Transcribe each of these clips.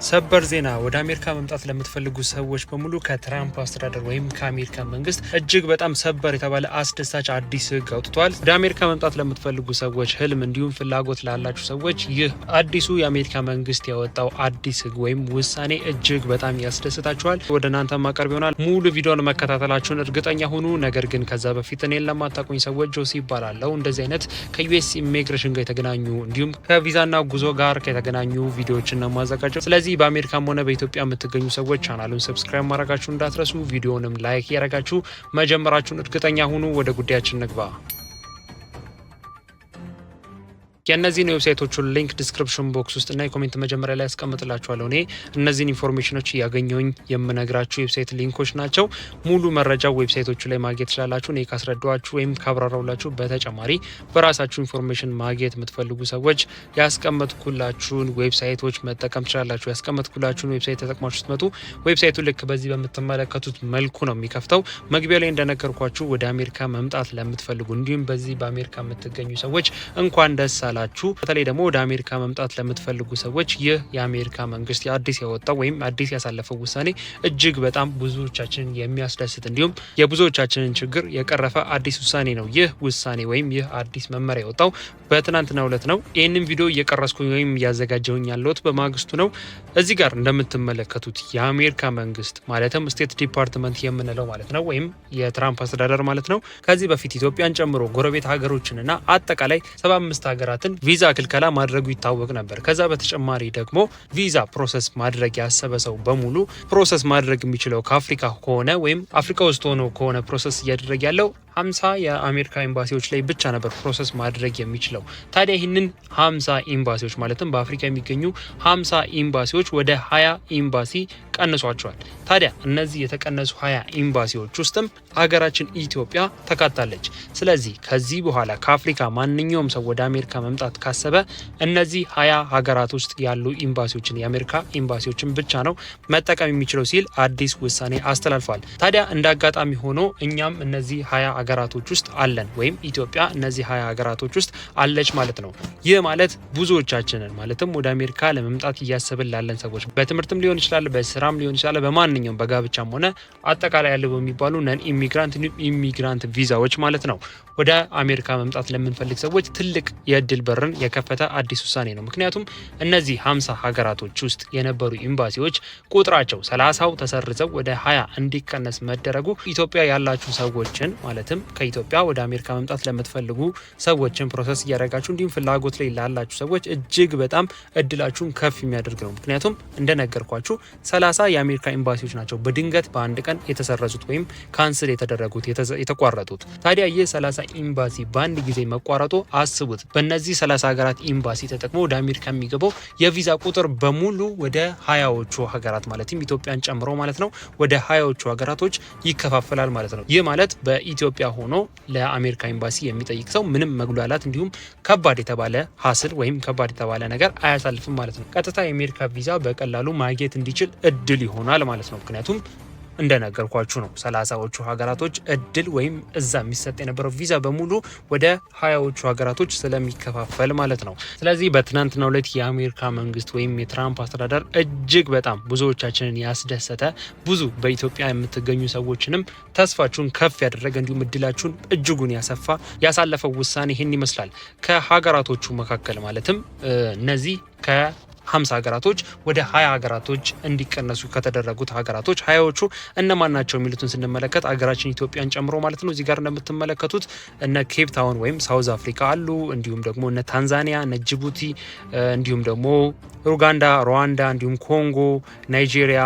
ሰበር ዜና ወደ አሜሪካ መምጣት ለምትፈልጉ ሰዎች በሙሉ ከትራምፕ አስተዳደር ወይም ከአሜሪካ መንግስት እጅግ በጣም ሰበር የተባለ አስደሳች አዲስ ህግ አውጥቷል። ወደ አሜሪካ መምጣት ለምትፈልጉ ሰዎች ህልም እንዲሁም ፍላጎት ላላችሁ ሰዎች ይህ አዲሱ የአሜሪካ መንግስት ያወጣው አዲስ ህግ ወይም ውሳኔ እጅግ በጣም ያስደስታችኋል። ወደ እናንተ ማቀርብ ይሆናል። ሙሉ ቪዲዮን መከታተላችሁን እርግጠኛ ሁኑ። ነገር ግን ከዛ በፊት እኔን ለማታውቁኝ ሰዎች ጆሲ ይባላለሁ። እንደዚህ አይነት ከዩኤስ ኢሚግሬሽን ጋር የተገናኙ እንዲሁም ከቪዛና ጉዞ ጋር ከተገናኙ ቪዲዮዎችን ነው ማዘጋጀው። ስለዚህ በአሜሪካም ሆነ በኢትዮጵያ የምትገኙ ሰዎች ቻናሉን ሰብስክራይብ ማድረጋችሁ እንዳትረሱ፣ ቪዲዮንም ላይክ ያደረጋችሁ መጀመራችሁን እርግጠኛ ሁኑ። ወደ ጉዳያችን ንግባ። የእነዚህን ዌብሳይቶቹን ሊንክ ዲስክሪፕሽን ቦክስ ውስጥ እና የኮሜንት መጀመሪያ ላይ ያስቀምጥላችኋለሁ። እኔ እነዚህን ኢንፎርሜሽኖች ያገኘሁኝ የምነግራችሁ ዌብሳይት ሊንኮች ናቸው። ሙሉ መረጃው ዌብሳይቶቹ ላይ ማግኘት ትችላላችሁ። እኔ ካስረዳኋችሁ ወይም ካብራራውላችሁ በተጨማሪ በራሳችሁ ኢንፎርሜሽን ማግኘት የምትፈልጉ ሰዎች ያስቀመጥኩላችሁን ዌብሳይቶች መጠቀም ትችላላችሁ። ያስቀመጥኩላችሁን ዌብሳይት ተጠቅማችሁ ስትመጡ ዌብሳይቱ ልክ በዚህ በምትመለከቱት መልኩ ነው የሚከፍተው። መግቢያ ላይ እንደነገርኳችሁ ወደ አሜሪካ መምጣት ለምትፈልጉ እንዲሁም በዚህ በአሜሪካ የምትገኙ ሰዎች እንኳን ደስ ላችሁ። በተለይ ደግሞ ወደ አሜሪካ መምጣት ለምትፈልጉ ሰዎች ይህ የአሜሪካ መንግስት አዲስ ያወጣው ወይም አዲስ ያሳለፈው ውሳኔ እጅግ በጣም ብዙዎቻችንን የሚያስደስት እንዲሁም የብዙዎቻችንን ችግር የቀረፈ አዲስ ውሳኔ ነው። ይህ ውሳኔ ወይም ይህ አዲስ መመሪያ የወጣው በትናንትናው ዕለት ነው። ይህንን ቪዲዮ እየቀረስኩኝ ወይም እያዘጋጀሁኝ ያለሁት በማግስቱ ነው። እዚህ ጋር እንደምትመለከቱት የአሜሪካ መንግስት ማለትም ስቴት ዲፓርትመንት የምንለው ማለት ነው ወይም የትራምፕ አስተዳደር ማለት ነው ከዚህ በፊት ኢትዮጵያን ጨምሮ ጎረቤት ሀገሮችንና አጠቃላይ 75 ሀገራት ቪዛ ክልከላ ማድረጉ ይታወቅ ነበር። ከዛ በተጨማሪ ደግሞ ቪዛ ፕሮሰስ ማድረግ ያሰበ ሰው በሙሉ ፕሮሰስ ማድረግ የሚችለው ከአፍሪካ ከሆነ ወይም አፍሪካ ውስጥ ሆኖ ከሆነ ፕሮሰስ እያደረገ ያለው 50 የአሜሪካ ኤምባሲዎች ላይ ብቻ ነበር ፕሮሰስ ማድረግ የሚችለው። ታዲያ ይህንን 50 ኤምባሲዎች ማለትም በአፍሪካ የሚገኙ 50 ኤምባሲዎች ወደ 20 ኤምባሲ ቀንሷቸዋል። ታዲያ እነዚህ የተቀነሱ 20 ኤምባሲዎች ውስጥም ሀገራችን ኢትዮጵያ ተካታለች። ስለዚህ ከዚህ በኋላ ከአፍሪካ ማንኛውም ሰው ወደ አሜሪካ መምጣት ካሰበ እነዚህ 20 ሀገራት ውስጥ ያሉ ኤምባሲዎችን የአሜሪካ ኤምባሲዎችን ብቻ ነው መጠቀም የሚችለው ሲል አዲስ ውሳኔ አስተላልፏል። ታዲያ እንደ አጋጣሚ ሆኖ እኛም እነዚህ 20 ሀገራቶች ውስጥ አለን ወይም ኢትዮጵያ እነዚህ 20 ሀገራቶች ውስጥ አለች ማለት ነው። ይህ ማለት ብዙዎቻችንን ማለትም ወደ አሜሪካ ለመምጣት እያሰብን ላለን ሰዎች በትምህርትም ሊሆን ይችላል፣ በስራም ሊሆን ይችላል፣ በማንኛውም በጋብቻም ሆነ አጠቃላይ ያለው በሚባሉ ነን ኢሚግራንት ቪዛዎች ማለት ነው ወደ አሜሪካ መምጣት ለምንፈልግ ሰዎች ትልቅ የእድል በርን የከፈተ አዲስ ውሳኔ ነው። ምክንያቱም እነዚህ 50 ሀገራቶች ውስጥ የነበሩ ኤምባሲዎች ቁጥራቸው 30ው ተሰርዘው ወደ 20 እንዲቀነስ መደረጉ ኢትዮጵያ ያላችሁ ሰዎችን ማለትም ከኢትዮጵያ ወደ አሜሪካ መምጣት ለምትፈልጉ ሰዎችን ፕሮሰስ እያደረጋችሁ እንዲሁም ፍላጎት ላይ ላላችሁ ሰዎች እጅግ በጣም እድላችሁን ከፍ የሚያደርግ ነው። ምክንያቱም እንደነገርኳችሁ 30 የአሜሪካ ኤምባሲዎች ናቸው በድንገት በአንድ ቀን የተሰረዙት ወይም ካንስል የተደረጉት የተቋረጡት። ታዲያ ይህ 30 ኤምባሲ በአንድ ጊዜ መቋረጡ አስቡት። በእነዚህ 30 ሀገራት ኤምባሲ ተጠቅሞ ወደ አሜሪካ የሚገባው የቪዛ ቁጥር በሙሉ ወደ 20ዎቹ ሀገራት ማለትም ኢትዮጵያን ጨምሮ ማለት ነው ወደ 20ዎቹ ሀገራቶች ይከፋፈላል ማለት ነው። ይህ ማለት በኢትዮጵያ ሆኖ ለአሜሪካ ኤምባሲ የሚጠይቅ ሰው ምንም መጉላላት እንዲሁም ከባድ የተባለ ሀስል ወይም ከባድ የተባለ ነገር አያሳልፍም ማለት ነው። ቀጥታ የአሜሪካ ቪዛ በቀላሉ ማግኘት እንዲችል እድል ይሆናል ማለት ነው። ምክንያቱም እንደነገርኳችሁ ነው 30ዎቹ ሀገራቶች እድል ወይም እዛ የሚሰጥ የነበረው ቪዛ በሙሉ ወደ 20ዎቹ ሀገራቶች ስለሚከፋፈል ማለት ነው። ስለዚህ በትናንትናው ዕለት የአሜሪካ መንግስት ወይም የትራምፕ አስተዳደር እጅግ በጣም ብዙዎቻችንን ያስደሰተ ብዙ በኢትዮጵያ የምትገኙ ሰዎችንም ተስፋችሁን ከፍ ያደረገ እንዲሁም እድላችሁን እጅጉን ያሰፋ ያሳለፈው ውሳኔ ይህን ይመስላል። ከሀገራቶቹ መካከል ማለትም እነዚህ ከ50 ሀገራቶች ወደ 20 ሀገራቶች እንዲቀነሱ ከተደረጉት ሀገራቶች 20ዎቹ እነማን ናቸው የሚሉትን ስንመለከት ሀገራችን ኢትዮጵያን ጨምሮ ማለት ነው። እዚህ ጋር እንደምትመለከቱት እነ ኬፕ ታውን ወይም ሳውዝ አፍሪካ አሉ። እንዲሁም ደግሞ እነ ታንዛኒያ፣ እነ ጅቡቲ፣ እንዲሁም ደግሞ ኡጋንዳ፣ ሩዋንዳ፣ እንዲሁም ኮንጎ፣ ናይጄሪያ፣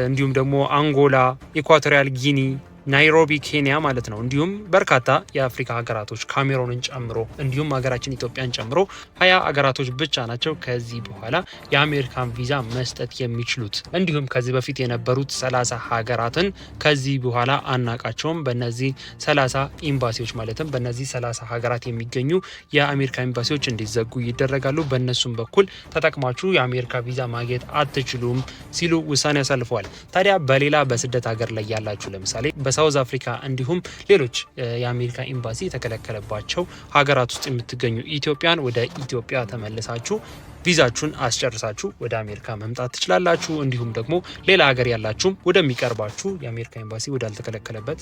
እንዲሁም ደግሞ አንጎላ፣ ኢኳቶሪያል ጊኒ፣ ናይሮቢ ኬንያ ማለት ነው። እንዲሁም በርካታ የአፍሪካ ሀገራቶች ካሜሮንን ጨምሮ እንዲሁም ሀገራችን ኢትዮጵያን ጨምሮ 20 ሀገራቶች ብቻ ናቸው ከዚህ በኋላ የአሜሪካን ቪዛ መስጠት የሚችሉት። እንዲሁም ከዚህ በፊት የነበሩት 30 ሀገራትን ከዚህ በኋላ አናቃቸውም። በእነዚህ 30 ኤምባሲዎች ማለትም በእነዚህ 30 ሀገራት የሚገኙ የአሜሪካ ኤምባሲዎች እንዲዘጉ ይደረጋሉ። በእነሱም በኩል ተጠቅማችሁ የአሜሪካ ቪዛ ማግኘት አትችሉም ሲሉ ውሳኔ ያሳልፈዋል። ታዲያ በሌላ በስደት ሀገር ላይ ያላችሁ ለምሳሌ ሳውዝ አፍሪካ እንዲሁም ሌሎች የአሜሪካ ኤምባሲ የተከለከለባቸው ሀገራት ውስጥ የምትገኙ ኢትዮጵያን ወደ ኢትዮጵያ ተመልሳችሁ ቪዛችሁን አስጨርሳችሁ ወደ አሜሪካ መምጣት ትችላላችሁ። እንዲሁም ደግሞ ሌላ ሀገር ያላችሁም ወደሚቀርባችሁ የአሜሪካ ኤምባሲ ወዳልተከለከለበት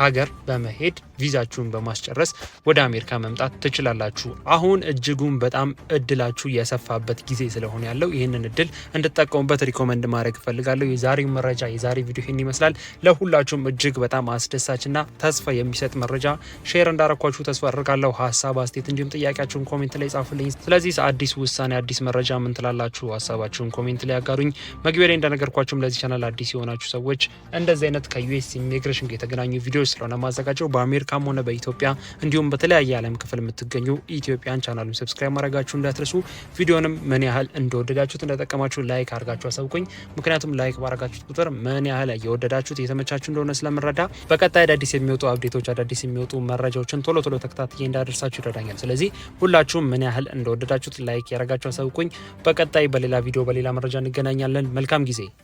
ሀገር በመሄድ ቪዛችሁን በማስጨረስ ወደ አሜሪካ መምጣት ትችላላችሁ። አሁን እጅጉን በጣም እድላችሁ የሰፋበት ጊዜ ስለሆነ ያለው ይህንን እድል እንድትጠቀሙበት ሪኮመንድ ማድረግ እፈልጋለሁ። የዛሬው መረጃ የዛሬ ቪዲዮ ይህን ይመስላል። ለሁላችሁም እጅግ በጣም አስደሳችና ተስፋ የሚሰጥ መረጃ ሼር እንዳረኳችሁ ተስፋ አድርጋለሁ። ሀሳብ አስተያየት፣ እንዲሁም ጥያቄያችሁን ኮሜንት ላይ ጻፉልኝ። ስለዚህ አዲስ ውሳኔ አዲስ መረጃ ምን ትላላችሁ? ሀሳባችሁን ኮሜንት ላይ ያጋሩኝ። መግቢያ ላይ እንደነገርኳችሁም ለዚህ ቻናል አዲስ የሆናችሁ ሰዎች እንደዚህ አይነት ከዩኤስ ኢሚግሬሽን ጋር የተገናኙ ቪዲዮዎች ስለሆነ ማዘጋጀው በአሜሪካም ሆነ በኢትዮጵያ እንዲሁም በተለያየ ዓለም ክፍል የምትገኙ ኢትዮጵያን ቻናሉን ሰብስክራይብ ማድረጋችሁ እንዳትረሱ። ቪዲዮንም ምን ያህል እንደወደዳችሁት እንደጠቀማችሁ ላይክ አድርጋችሁ አሳውቁኝ። ምክንያቱም ላይክ ባረጋችሁት ቁጥር ምን ያህል እየወደዳችሁት የተመቻችሁ እንደሆነ ስለምረዳ በቀጣይ አዳዲስ የሚወጡ አፕዴቶች አዳዲስ የሚወጡ መረጃዎችን ቶሎ ተከታትዬ እንዳደርሳችሁ ይረዳኛል። ስለዚህ ሁላችሁም ምን ያህል እንደወደዳችሁት ላይክ ያደረጋችሁ አሳውቁኝ። በቀጣይ በሌላ ቪዲዮ በሌላ መረጃ እንገናኛለን። መልካም ጊዜ